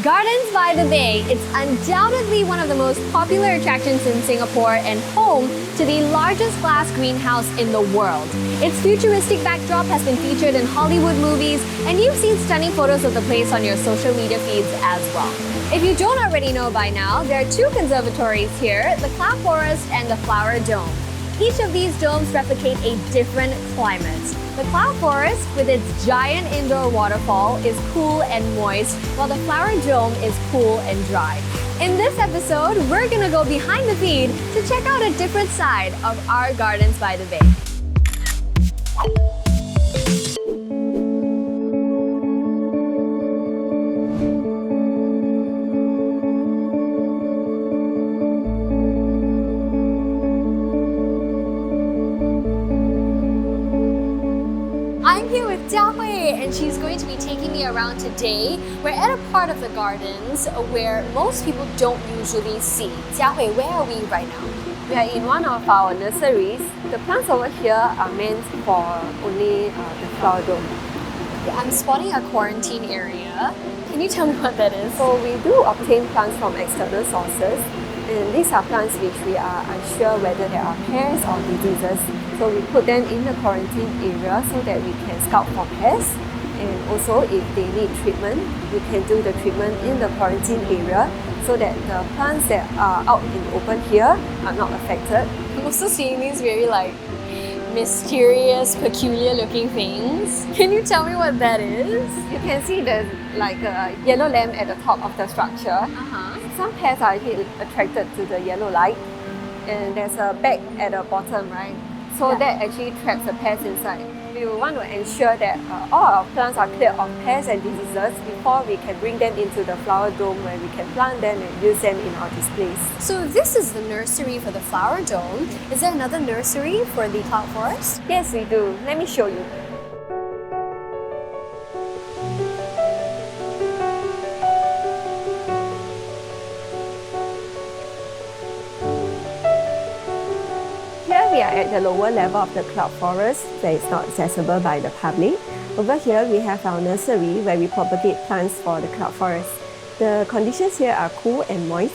Gardens by the Bay. It's undoubtedly one of the most popular attractions in Singapore and home to the largest glass greenhouse in the world. Its futuristic backdrop has been featured in Hollywood movies, and you've seen stunning photos of the place on your social media feeds as well. If you don't already know by now, there are two conservatories here, the Cloud Forest and the Flower Dome. Each of these domes replicate a different climate. The Cloud Forest, with its giant indoor waterfall, is cool and moist, while the Flower Dome is cool and dry. In this episode, we're gonna go behind the feed to check out a different side of our Gardens by the Bay. I'm here with Jia Hui, and she's going to be taking me around today. We're at a part of the gardens where most people don't usually see. Jia Hui, where are we right now? We are in one of our nurseries. The plants over here are meant for only the flower dome. I'm spotting a quarantine area. Can you tell me what that is? So we do obtain plants from external sources, and these are plants which we are unsure whether there are pests or diseases. So we put them in the quarantine area so that we can scout for pests. And also if they need treatment, we can do the treatment in the quarantine area so that the plants that are out in the open here are not affected. I'm also seeing these very mysterious, peculiar looking things. Can you tell me what that is? You can see there's like a yellow lamp at the top of the structure. Some pests are actually attracted to the yellow light, and there's a bag at the bottom, right? So that actually traps the pests inside. We want to ensure that all our plants are clear of pests and diseases before we can bring them into the flower dome where we can plant them and use them in our displays. So this is the nursery for the Flower Dome. Is there another nursery for the Cloud Forest? Yes, we do. Let me show you. Here we are at the lower level of the Cloud Forest that is not accessible by the public. Over here we have our nursery where we propagate plants for the Cloud Forest. The conditions here are cool and moist,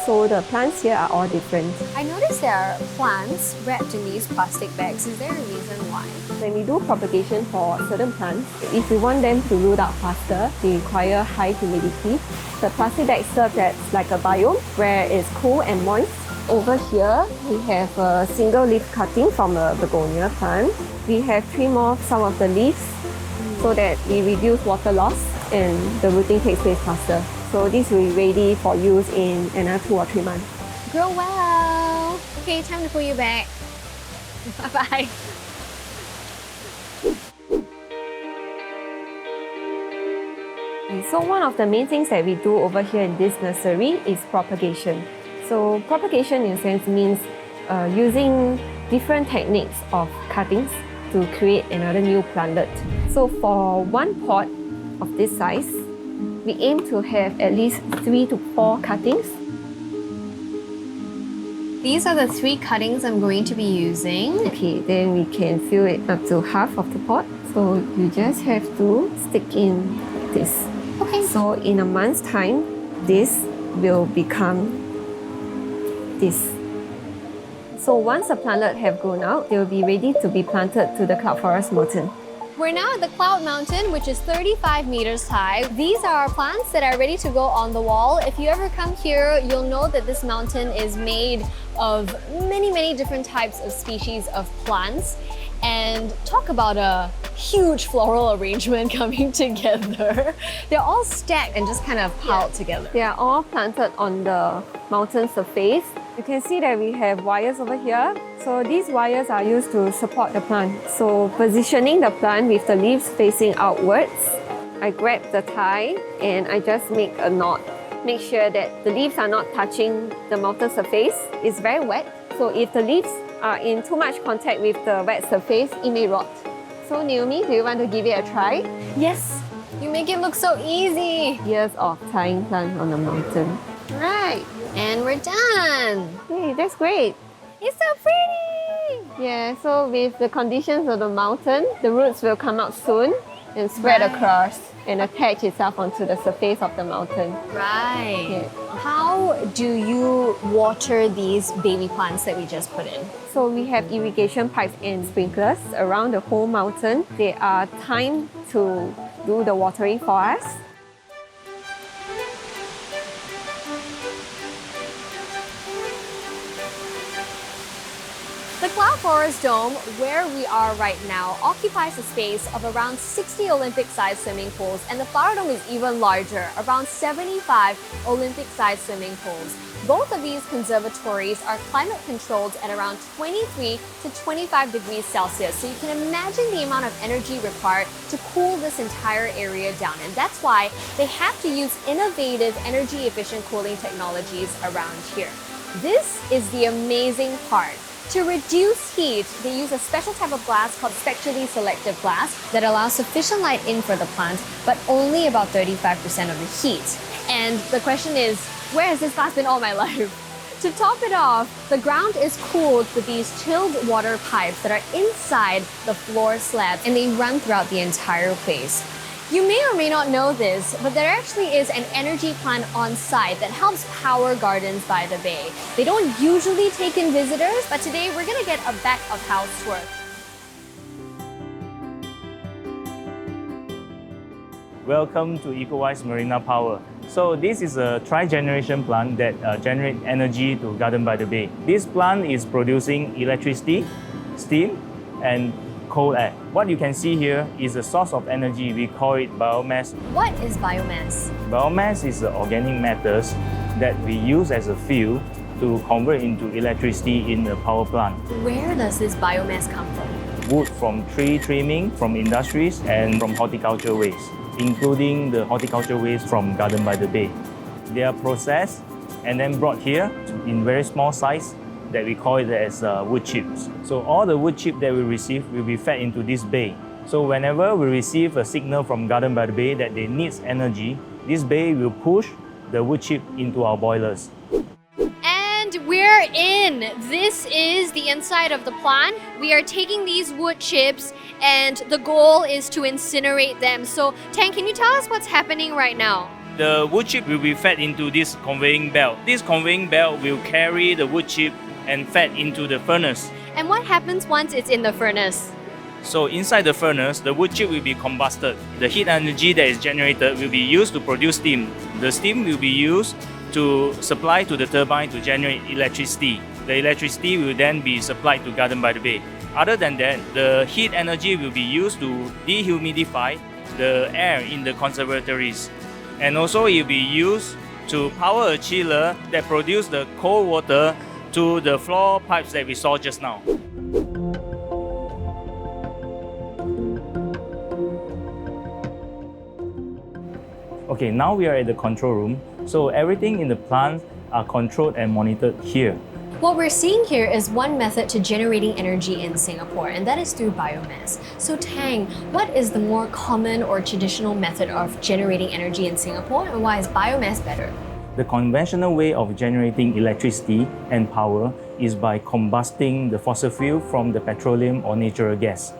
so the plants here are all different. I noticed there are plants wrapped in these plastic bags. Is there a reason why? When we do propagation for certain plants, if we want them to root out faster, they require high humidity. The plastic bag serves as like a biome where it's cool and moist. Over here, we have a single leaf cutting from a begonia plant. We have trimmed off some of the leaves so that we reduce water loss and the rooting takes place faster. So this will be ready for use in another 2 or 3 months. Grow well! Okay, time to put you back. Bye-bye. So one of the main things that we do over here in this nursery is propagation. So propagation in a sense means using different techniques of cuttings to create another new plantlet. So for one pot of this size, we aim to have at least 3 to 4 cuttings. These are the 3 cuttings I'm going to be using. Okay, then we can fill it up to half of the pot. So you just have to stick in this. Okay. So in a month's time, this will become this. So once the plantlet have grown out, they will be ready to be planted to the Cloud Forest Mountain. We're now at the Cloud Mountain, which is 35 meters high. These are our plants that are ready to go on the wall. If you ever come here, you'll know that this mountain is made of many different types of species of plants. And talk about a huge floral arrangement coming together. They're all stacked and just kind of piled together. They are all planted on the mountain surface. You can see that we have wires over here. So these wires are used to support the plant. So positioning the plant with the leaves facing outwards, I grab the tie and I just make a knot. Make sure that the leaves are not touching the mountain surface. It's very wet, so if the leaves are in too much contact with the wet surface, it may rot. So Naomi, do you want to give it a try? Yes, you make it look so easy. Years of tying plants on the mountain. Right, and we're done. Hey, that's great. It's so pretty. Yeah, so with the conditions of the mountain, the roots will come out soon. and spread Right. across and attach itself onto the surface of the mountain. Right. Yeah. How do you water these baby plants that we just put in? So we have irrigation pipes and sprinklers around the whole mountain. They are timed to do the watering for us. The Cloud Forest Dome, where we are right now, occupies a space of around 60 Olympic-sized swimming pools, and the Flower Dome is even larger, around 75 Olympic-sized swimming pools. Both of these conservatories are climate controlled at around 23 to 25 degrees Celsius, so you can imagine the amount of energy required to cool this entire area down, and that's why they have to use innovative energy-efficient cooling technologies around here. This is the amazing part. To reduce heat, they use a special type of glass called spectrally selective glass that allows sufficient light in for the plant, but only about 35% of the heat. And the question is, where has this glass been all my life? To top it off, the ground is cooled with these chilled water pipes that are inside the floor slab, and they run throughout the entire place. You may or may not know this, but there actually is an energy plant on site that helps power Gardens by the Bay. They don't usually take in visitors, but today we're gonna get a back of house tour. Welcome to EcoWise Marina Power. So this is a tri-generation plant that generates energy to Garden by the Bay. This plant is producing electricity, steam, and cold air. What you can see here is a source of energy. We call it biomass. What is biomass? Biomass is the organic matters that we use as a fuel to convert into electricity in the power plant. Where does this biomass come from? Wood from tree trimming, from industries, and from horticulture waste, including the horticulture waste from Garden by the Bay. They are processed and then brought here in very small size that we call it as wood chips. So all the wood chip that we receive will be fed into this bay. So whenever we receive a signal from Garden by the Bay that they need energy, this bay will push the wood chip into our boilers. And we're in! This is the inside of the plant. We are taking these wood chips and the goal is to incinerate them. So Tang, can you tell us what's happening right now? The wood chip will be fed into this conveying belt. This conveying belt will carry the wood chip and fed into the furnace. And what happens once it's in the furnace? So inside the furnace, the wood chip will be combusted. The heat energy that is generated will be used to produce steam. The steam will be used to supply to the turbine to generate electricity. The electricity will then be supplied to Garden by the Bay. Other than that, the heat energy will be used to dehumidify the air in the conservatories. And also it will be used to power a chiller that produces the cold water to the floor pipes that we saw just now. Okay, now we are at the control room. So everything in the plant are controlled and monitored here. What we're seeing here is one method to generating energy in Singapore, and that is through biomass. So Tang, what is the more common or traditional method of generating energy in Singapore, and why is biomass better? The conventional way of generating electricity and power is by combusting the fossil fuel from the petroleum or natural gas.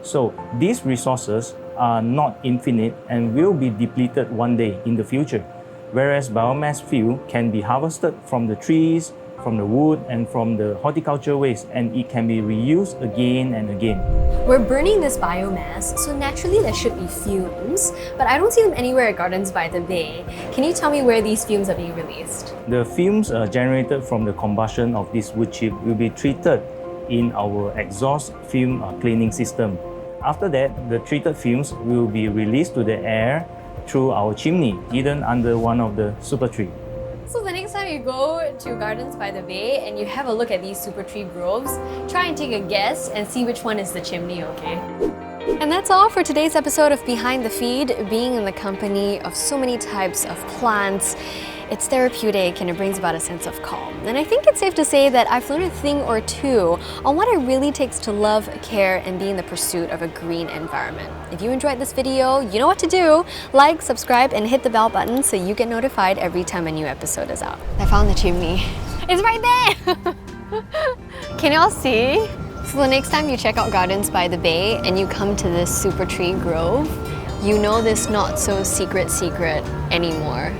So these resources are not infinite and will be depleted one day in the future, whereas biomass fuel can be harvested from the trees, from the wood, and from the horticulture waste, and it can be reused again and again. We're burning this biomass, so naturally there should be fumes, but I don't see them anywhere at Gardens by the Bay. Can you tell me where these fumes are being released? The fumes generated from the combustion of this wood chip will be treated in our exhaust fume cleaning system. After that, the treated fumes will be released to the air through our chimney, hidden under one of the super tree. So the next time you go to Gardens by the Bay and you have a look at these super tree groves, try and take a guess and see which one is the chimney, okay? And that's all for today's episode of Behind the Feed. Being in the company of so many types of plants, it's therapeutic and it brings about a sense of calm. And I think it's safe to say that I've learned a thing or two on what it really takes to love, care, and be in the pursuit of a green environment. If you enjoyed this video, you know what to do. Like, subscribe, and hit the bell button so you get notified every time a new episode is out. I found the chimney. It's right there! Can y'all see? So the next time you check out Gardens by the Bay and you come to this super tree grove, you know this not so secret anymore.